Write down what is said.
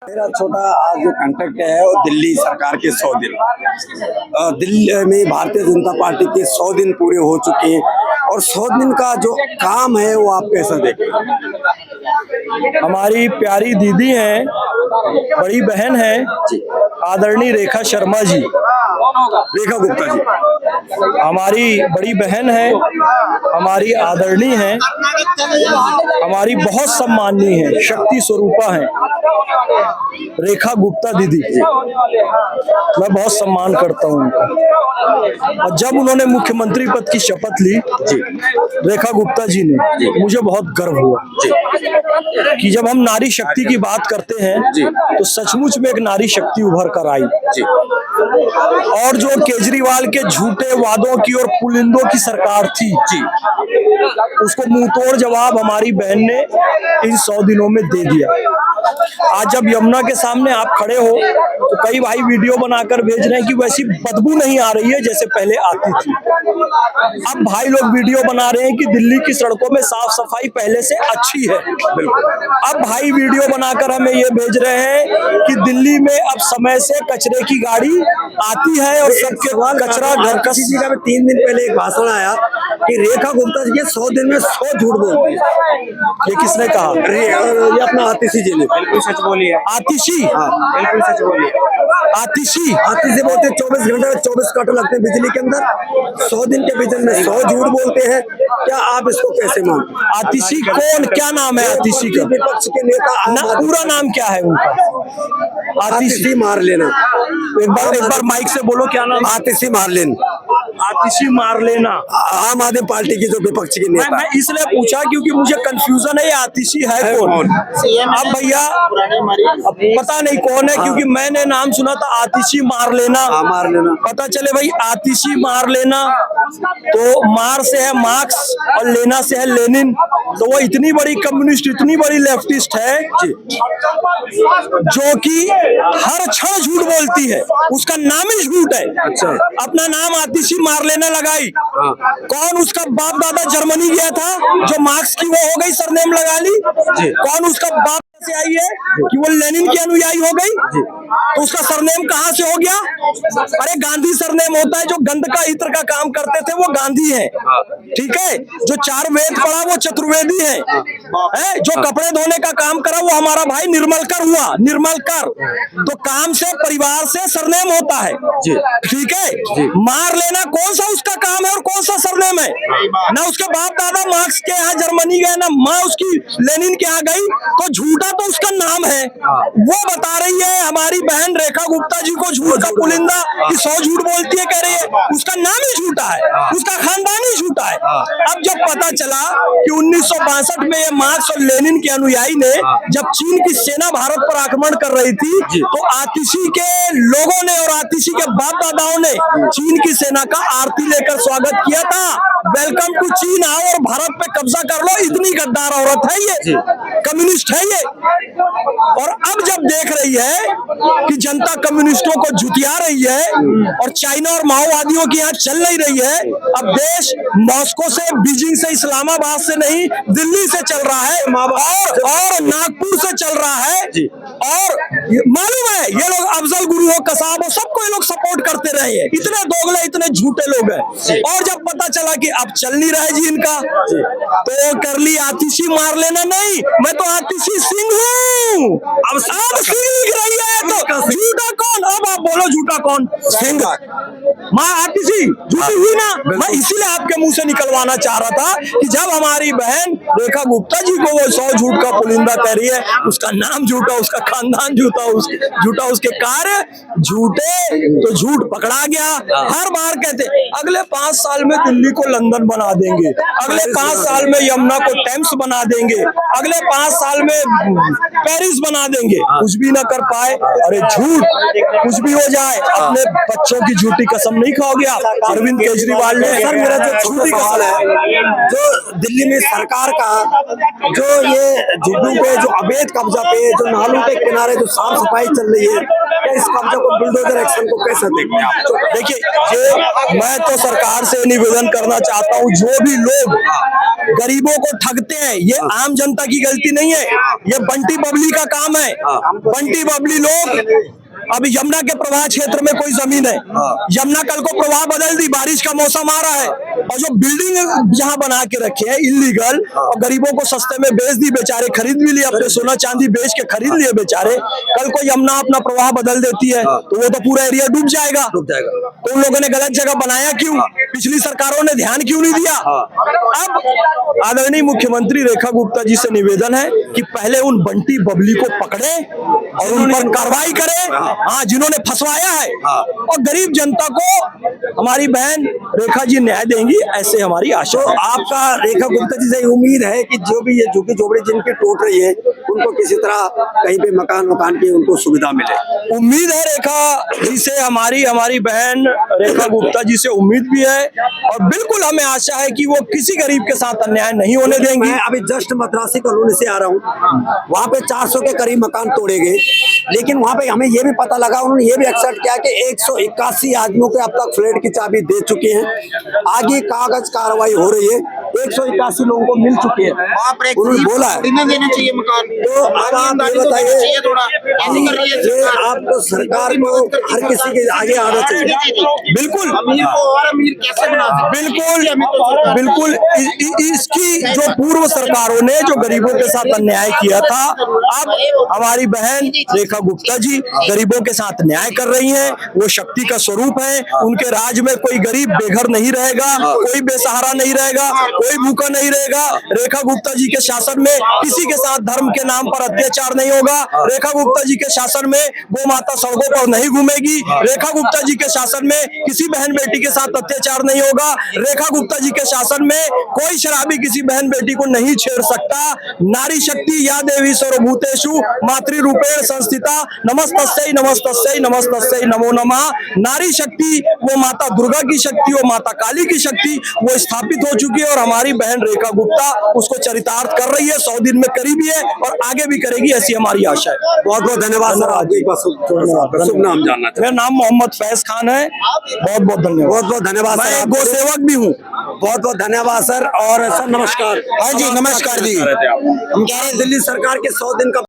मेरा छोटा आज जो कंटेक्ट है वो दिल्ली सरकार के 100 दिन। दिल्ली में भारतीय जनता पार्टी के 100 दिन पूरे हो चुके हैं और 100 दिन का जो काम है वो आप कैसा देखते हैं? हमारी प्यारी दीदी हैं, बड़ी बहन है, आदरणीय रेखा शर्मा जी, रेखा गुप्ता जी हमारी बड़ी बहन है, हमारी आदरणीय है, हमारी बहुत सम्माननीय है, शक्ति स्वरूपा है रेखा गुप्ता दीदी। मैं बहुत सम्मान करता हूँ उनका। और जब उन्होंने मुख्यमंत्री पद की शपथ ली रेखा गुप्ता जी ने, मुझे बहुत गर्व हुआ कि जब हम नारी शक्ति की बात करते हैं तो सचमुच में एक नारी शक्ति उभर कर आई। और जो केजरीवाल के झूठे वादों की और पुलिंदों की सरकार थी उसको मुंहतोड़ जवाब हमारी बहन ने इन 100 दिनों में दे दिया। आज जब यमुना के सामने आप खड़े हो तो कई भाई वीडियो बनाकर भेज रहे हैं कि वैसी बदबू नहीं आ रही है जैसे पहले आती थी। अब भाई लोग वीडियो बना रहे हैं कि दिल्ली की सड़कों में साफ सफाई पहले से अच्छी है। अब भाई वीडियो बनाकर हमें ये भेज रहे हैं कि दिल्ली में अब समय से कचरे की गाड़ी आती है और सबके कचरा घर का। किसी का 3 दिन पहले एक भाषण आया कि रेखा गुप्ता जी के 100 दिन में 100 झूठ बोलती है। ये किसने कहा? ये अपना आतिशी जी ने। बिल्कुल सच बोलिए। आतिशी? हाँ बिल्कुल सच बोलिए। आतिशी बोलते 24 घंटे में 24 कट लगते हैं बिजली के अंदर। 100 दिन के भीतर में 100 झूठ बोलते हैं। क्या आप इसको कैसे मानते? आतिशी कौन, क्या नाम है आतिशी का? विपक्ष के नेता ना, पूरा नाम क्या है उनका? आतिशी मारलेना। एक बार माइक से बोलो, क्या नाम? आतिशी मारलेन। आतिशी मारलेना आम आदमी पार्टी की जो विपक्ष की नेता। मैं इसलिए पूछा क्योंकि मुझे कंफ्यूजन है, ये आतिशी है कौन? अब भैया पता नहीं कौन है, क्योंकि मैंने नाम सुना था आतिशी मार लेना। मार लेना पता चले भाई आतिशी मार लेना तो मार से है मार्क्स और लेना से है लेनिन। तो वो इतनी बड़ी कम्युनिस्ट, इतनी बड़ी लेफ्टिस्ट है जो कि हर क्षण झूठ बोलती है, उसका नाम ही झूठ है। अच्छा। अपना नाम आतिशी मार लेना लगाई। कौन उसका बाप दादा जर्मनी गया था जो मार्क्स की वो हो गई, सरनेम लगा ली? कौन उसका बाप से आई है कि वो लेनिन की अनुयायी हो गई? तो उसका सरनेम कहां से हो गया? अरे गांधी सरनेम होता है। जो गंध का इत्र का काम करते थे वो गांधी है, ठीक है। जो 4 वेद पढ़ा वो चतुर्वेदी है। जो कपड़े धोने का काम करा वो हमारा भाई निर्मलकर हुआ, निर्मलकर। तो काम से, परिवार से सरनेम होता है, ठीक है। मार लेना कौन सा उसका काम है और कौन सा सरनेम है? ना उसके बाप दादा मार्क्स के यहाँ जर्मनी गए, ना माँ उसकी लेनिन के यहाँ गई। तो झूठा तो उसका नाम है। वो बता रही है हमारी बहन रेखा गुप्ता जी को झूठ का पुलिंदा कि 100 झूठ बोलती है, कह रही है उसका नाम ही झूठा है, उसका खानदान ही झूठा है। अब जब पता चला कि 1962 में ये मार्क्स और लेनिन के अनुयायी ने जब चीन की सेना भारत पर आक्रमण कर रही थी तो आतिशी के लोगों ने और आतिशी के बाप दादाओं ने चीन की सेना का आरती लेकर स्वागत किया था। वेलकम टू चीन, आओ और भारत पे कब्जा कर लो। इतनी गद्दार औरत है ये, कम्युनिस्ट है ये। और अब जब देख रही है कि जनता कम्युनिस्टों को झुठिया रही है और चाइना और माओवादियों की यहाँ चल नहीं रही है, अब देश मॉस्को से, बीजिंग से, इस्लामाबाद से नहीं दिल्ली से चल रहा है और नागपुर से चल रहा है। और मालूम है ये लोग अफजल गुरु हो, कसाब हो, सबको ये लोग सपोर्ट करते रहे हैं। इतने दोगले, इतने झूठे लोग हैं। और जब पता चला कि अब चल नहीं रहा है जी इनका, तो कर ली आतिशी मार लेना। नहीं, मैं तो आतिशी सिंह हूँ। अब सिंह लिख रही है तो झूठा कौन? अब आप बोलो झूठा कौन? सिंह। माँ आतिशी झूठी हुई ना। मैं इसीलिए आपके मुंह से निकलवाना चाह रहा था कि जब हमारी बहन रेखा गुप्ता जी को वो 100 झूठ का पुलिंदा कह रही है, उसका नाम झूठा, उसका खानदान झूठा, उसके कार्य झूठे, तो झूठ पकड़ा गया। हर बार कहते अगले 5 साल में दिल्ली को लंदन बना देंगे, अगले 5 साल में यमुना को टेम्स बना देंगे, अगले 5 साल में पेरिस बना देंगे। कुछ भी ना कर पाए। अरे झूठ, कुछ भी हो जाए, अपने बच्चों की झूठी कसम नहीं खाओगे आप। अरविंद केजरीवाल ने। सर मेरा जो झूठी सवाल है, जो दिल्ली में सरकार का जो ये झुग्गियों पे, जो अवैध कब्जा पे, जो नालों के किनारे जो साफ सफाई चल रही है, के इस कब्जे को, बुलडोजर एक्शन को कैसे देखते हैं आप? देखिए, ये मैं तो सरकार से निवेदन करना चाहता हूँ, जो भी लोग गरीबों को ठगते हैं, ये आम जनता की गलती नहीं है, ये बंटी बबली का काम है। बंटी बबली लोग, अब यमुना के प्रवाह क्षेत्र में कोई जमीन है, यमुना कल को प्रवाह बदल दी, बारिश का मौसम आ रहा है, और जो बिल्डिंग जहां बना के रखे हैं इलीगल, और गरीबों को सस्ते में बेच दी, बेचारे खरीद भी लिए, अपने सोना चांदी बेच के खरीद लिए बेचारे, कल को यमुना अपना प्रवाह बदल देती है तो वो तो पूरा एरिया डूब जाएगा। तो उन लोगों ने गलत जगह बनाया क्यों? पिछली सरकारों ने ध्यान क्यों नहीं दिया? अब आदरणीय मुख्यमंत्री रेखा गुप्ता जी से निवेदन है कि पहले उन बंटी बबली को पकड़े और उन पर कार्रवाई करें, हाँ, जिन्होंने फंसवाया है, और गरीब जनता को हमारी बहन रेखा जी न्याय देंगी, ऐसे हमारी आशा तो है। आपका रेखा गुप्ता जी से उम्मीद है कि जो भी ये झुग्गी झोपड़ी जिनकी टूट रही है, उनको किसी तरह कहीं पे मकान की उनको सुविधा मिले? उम्मीद है रेखा जी से, हमारी बहन रेखा गुप्ता जी से उम्मीद भी है, और बिल्कुल हमें आशा है कि वो किसी गरीब के साथ अन्याय नहीं होने देंगी। मैं अभी जस्ट मद्रासी कॉलोनी से आ रहा हूँ, वहाँ पे 400 के करीब मकान तोड़े गए, लेकिन वहाँ पे हमें ये भी पता लगा, उन्होंने ये भी एक्सेप्ट किया कि 181 आदमियों को अब तक फ्लैट की चाबी दे चुके हैं, आगे कागज कार्रवाई हो रही है, 181 लोगों को मिल चुकी है, उन्होंने बोला है। देना चाहिए मकान। तो अब आप ये बताइए, ये आपको सरकार को हर किसी के आगे आना चाहिए। बिल्कुल अमीर को और अमीर कैसे बना सकते हैं? बिल्कुल इसकी जो पूर्व सरकारों ने जो गरीबों के साथ अन्याय किया था, अब हमारी बहन रेखा गुप्ता जी गरीबों के साथ न्याय कर रही हैं, वो शक्ति का स्वरूप है, उनके राज में कोई गरीब बेघर नहीं रहेगा, कोई बेसहारा नहीं रहेगा, कोई भूखा नहीं रहेगा। रेखा गुप्ता जी के शासन में किसी के साथ धर्म के नाम पर अत्याचार नहीं होगा, रेखा गुप्ता जी के शासन में गौ माता सड़कों पर नहीं घूमेगी, रेखा गुप्ता जी के शासन में किसी बहन बेटी के साथ अत्याचार नहीं होगा, रेखा गुप्ता जी के शासन में कोई शराबी किसी बहन बेटी को नहीं छेड़ सकता। नारी शक्ति या देवी सर्वभूतेषु मातृरूपेण संस्थिता, नमस्तस्यै नमस्तस्यै नमस्तस्यै नमो नमः। नारी शक्ति वो माता दुर्गा की शक्ति, वो माता काली की शक्ति, वो स्थापित हो चुकी है, और हमारी बहन रेखा गुप्ता उसको चरितार्थ कर रही है, 100 दिन में करी भी है और आगे भी करेगी, ऐसी हमारी आशा है। बहुत बहुत धन्यवाद सर, आपको एक बार शुभ नाम जानना चाहिए। मेरा नाम मोहम्मद फैज खान है, बहुत बहुत धन्यवाद। बहुत बहुत धन्यवाद मैं सर, एक गो सेवक भी हूँ। बहुत बहुत धन्यवाद सर। और सर नमस्कार। हाँ जी, नमस्कार जी। हम कह रहे हैं दिल्ली सरकार के 100 दिन का